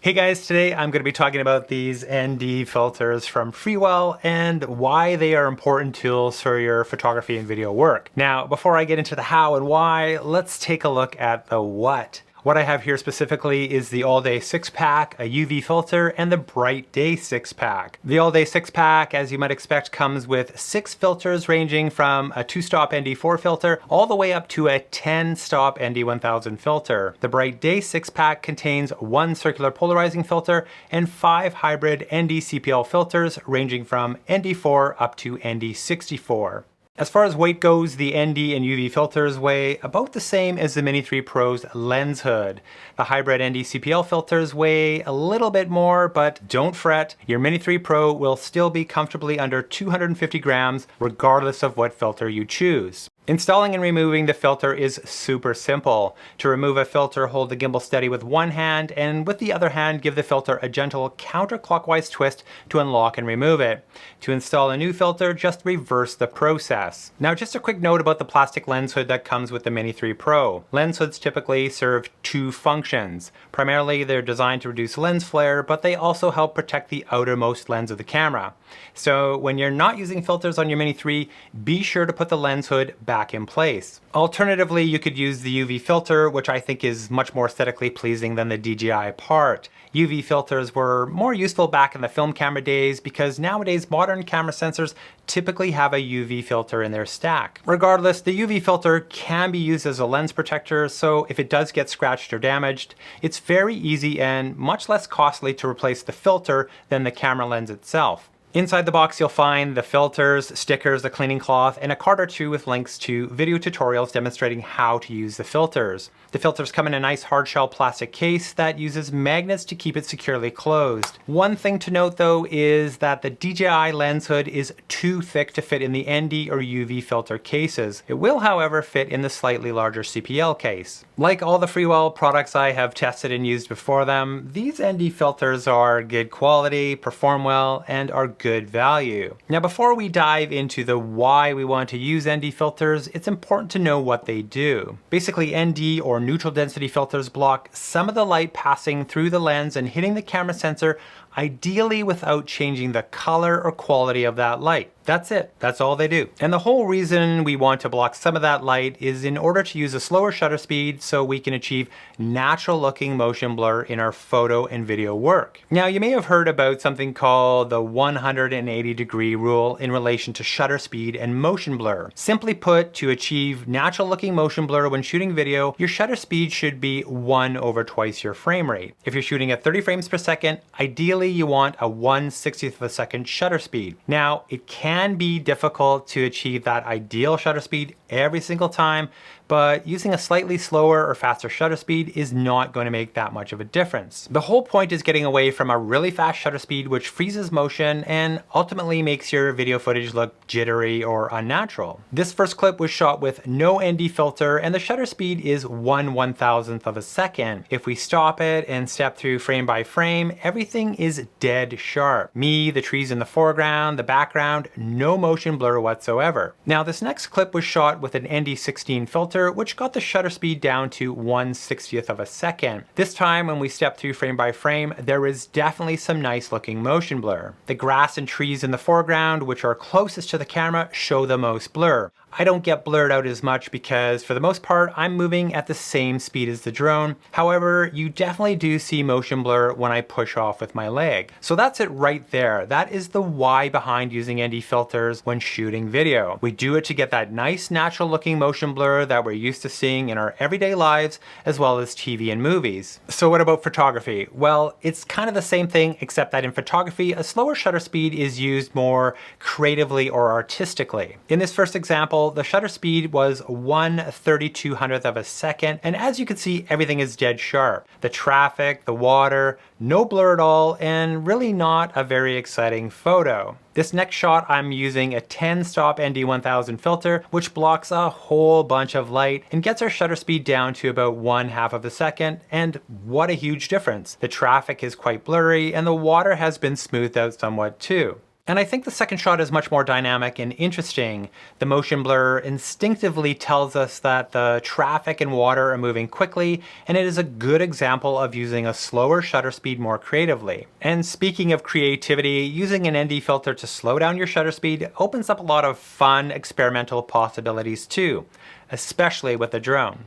Hey guys, today I'm going to be talking about these ND filters from Freewell and why they are important tools for your photography and video work. Now, before I get into the how and why, let's take a look at the what. What I have here specifically is the all-day 6-pack, a UV filter, and the bright day 6-pack. The all-day 6-pack, as you might expect, comes with 6 filters ranging from a 2-stop ND4 filter all the way up to a 10-stop ND1000 filter. The bright day 6-pack contains 1 circular polarizing filter and 5 hybrid ND CPL filters ranging from ND4 up to ND64. As far as weight goes, the ND and UV filters weigh about the same as the Mini 3 Pro's lens hood. The hybrid ND CPL filters weigh a little bit more, but don't fret, your Mini 3 Pro will still be comfortably under 250 grams regardless of what filter you choose. Installing and removing the filter is super simple. To remove a filter, hold the gimbal steady with one hand, and with the other hand, give the filter a gentle counterclockwise twist to unlock and remove it. To install a new filter, just reverse the process. Now, just a quick note about the plastic lens hood that comes with the Mini 3 Pro. Lens hoods typically serve 2 functions. Primarily, they're designed to reduce lens flare, but they also help protect the outermost lens of the camera. So when you're not using filters on your Mini 3, be sure to put the lens hood back in place. Alternatively, you could use the UV filter, which I think is much more aesthetically pleasing than the DJI part. UV filters were more useful back in the film camera days because nowadays modern camera sensors typically have a UV filter in their stack. Regardless, the UV filter can be used as a lens protector, so if it does get scratched or damaged, it's very easy and much less costly to replace the filter than the camera lens itself. Inside the box, you'll find the filters, stickers, a cleaning cloth, and a card or two with links to video tutorials demonstrating how to use the filters. The filters come in a nice hard shell plastic case that uses magnets to keep it securely closed. One thing to note though is that the DJI lens hood is too thick to fit in the ND or UV filter cases. It will, however, fit in the slightly larger CPL case. Like all the Freewell products I have tested and used before them, these ND filters are good quality, perform well, and are good value. Now, before we dive into the why we want to use ND filters, it's important to know what they do. Basically, ND or neutral density filters block some of the light passing through the lens and hitting the camera sensor, ideally without changing the color or quality of that light. That's it. That's all they do. And the whole reason we want to block some of that light is in order to use a slower shutter speed so we can achieve natural looking motion blur in our photo and video work. Now, you may have heard about something called the 180-degree rule in relation to shutter speed and motion blur. Simply put, to achieve natural looking motion blur when shooting video, your shutter speed should be 1 over twice your frame rate. If you're shooting at 30 frames per second, ideally you want a 1/60th of a second shutter speed. Now, it can be difficult to achieve that ideal shutter speed every single time, but using a slightly slower or faster shutter speed is not going to make that much of a difference. The whole point is getting away from a really fast shutter speed which freezes motion and ultimately makes your video footage look jittery or unnatural. This first clip was shot with no ND filter and the shutter speed is 1/1000th of a second. If we stop it and step through frame by frame, everything is dead sharp. Me, the trees in the foreground, the background, no motion blur whatsoever. Now, this next clip was shot with an ND16 filter, which got the shutter speed down to 1/60th of a second. This time, when we step through frame by frame, there is definitely some nice looking motion blur. The grass and trees in the foreground, which are closest to the camera, show the most blur. I don't get blurred out as much because for the most part, I'm moving at the same speed as the drone. However, you definitely do see motion blur when I push off with my leg. So that's it right there. That is the why behind using ND filters when shooting video. We do it to get that nice natural looking motion blur that we're used to seeing in our everyday lives as well as TV and movies. So what about photography? Well, it's kind of the same thing except that in photography, a slower shutter speed is used more creatively or artistically. In this first example, the shutter speed was 1/3200th of a second, and as you can see, everything is dead sharp. The traffic, the water, no blur at all, and really not a very exciting photo. This next shot, I'm using a 10-stop ND1000 filter, which blocks a whole bunch of light and gets our shutter speed down to about 1/2 of a second, and what a huge difference. The traffic is quite blurry, and the water has been smoothed out somewhat too. And I think the second shot is much more dynamic and interesting. The motion blur instinctively tells us that the traffic and water are moving quickly, and it is a good example of using a slower shutter speed more creatively. And speaking of creativity, using an ND filter to slow down your shutter speed opens up a lot of fun experimental possibilities too, especially with a drone.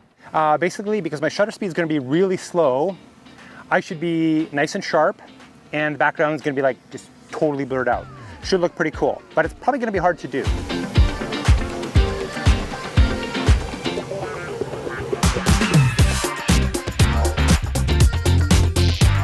Basically, because my shutter speed is going to be really slow, I should be nice and sharp, and the background is going to be like just totally blurred out. Should look pretty cool, but it's probably going to be hard to do.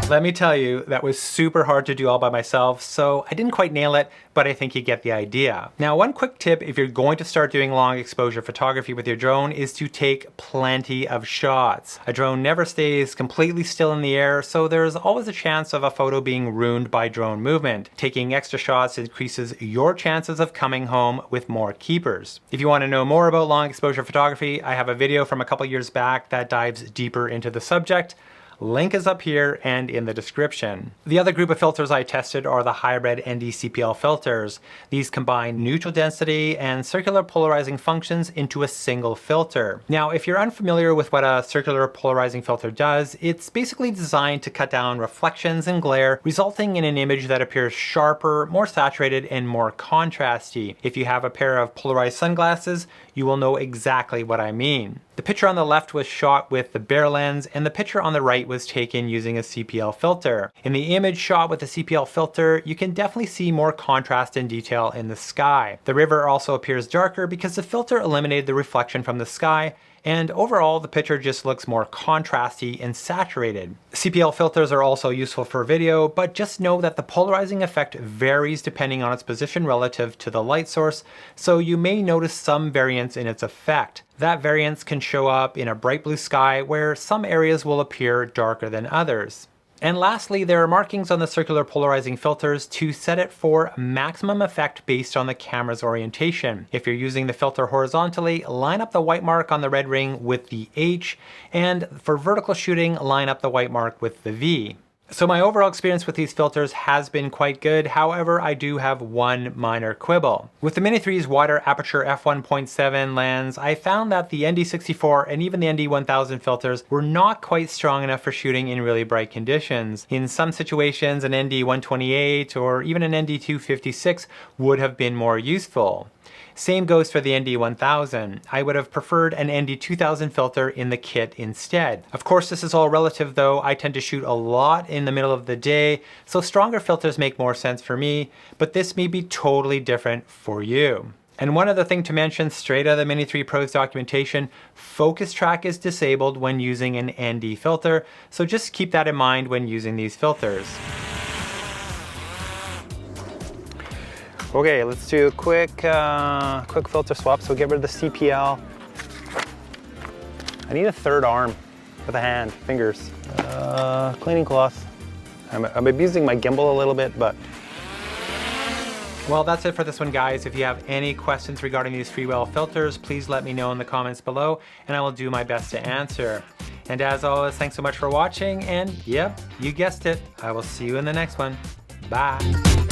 Let me tell you, that was super hard to do all by myself, so I didn't quite nail it, but I think you get the idea. Now, one quick tip if you're going to start doing long exposure photography with your drone is to take plenty of shots. A drone never stays completely still in the air, so there's always a chance of a photo being ruined by drone movement. Taking extra shots increases your chances of coming home with more keepers. If you want to know more about long exposure photography, I have a video from a couple years back that dives deeper into the subject. Link is up here and in the description. The other group of filters I tested are the hybrid ND CPL filters. These combine neutral density and circular polarizing functions into a single filter. Now, if you're unfamiliar with what a circular polarizing filter does, it's basically designed to cut down reflections and glare, resulting in an image that appears sharper, more saturated, and more contrasty. If you have a pair of polarized sunglasses, you will know exactly what I mean. The picture on the left was shot with the bare lens, and the picture on the right was taken using a CPL filter. In the image shot with the CPL filter, you can definitely see more contrast and detail in the sky. The river also appears darker because the filter eliminated the reflection from the sky, and overall the picture just looks more contrasty and saturated. CPL filters are also useful for video, but just know that the polarizing effect varies depending on its position relative to the light source, so you may notice some variance in its effect. That variance can show up in a bright blue sky where some areas will appear darker than others. And lastly, there are markings on the circular polarizing filters to set it for maximum effect based on the camera's orientation. If you're using the filter horizontally, line up the white mark on the red ring with the H, and for vertical shooting, line up the white mark with the V. So my overall experience with these filters has been quite good. However, I do have one minor quibble. With the Mini 3's wider aperture f1.7 lens, I found that the ND64 and even the ND1000 filters were not quite strong enough for shooting in really bright conditions. In some situations, an ND128 or even an ND256 would have been more useful. Same goes for the ND1000. I would have preferred an ND2000 filter in the kit instead. Of course, this is all relative though. I tend to shoot a lot in the middle of the day, so stronger filters make more sense for me, but this may be totally different for you. And one other thing to mention straight out of the Mini 3 Pro's documentation, focus track is disabled when using an ND filter, so just keep that in mind when using these filters. Okay, let's do a quick filter swap. So get rid of the CPL. I need a third arm with a hand, fingers. Cleaning cloth. I'm abusing my gimbal a little bit, but. Well, that's it for this one, guys. If you have any questions regarding these Freewell filters, please let me know in the comments below, and I will do my best to answer. And as always, thanks so much for watching, and yep, you guessed it, I will see you in the next one. Bye.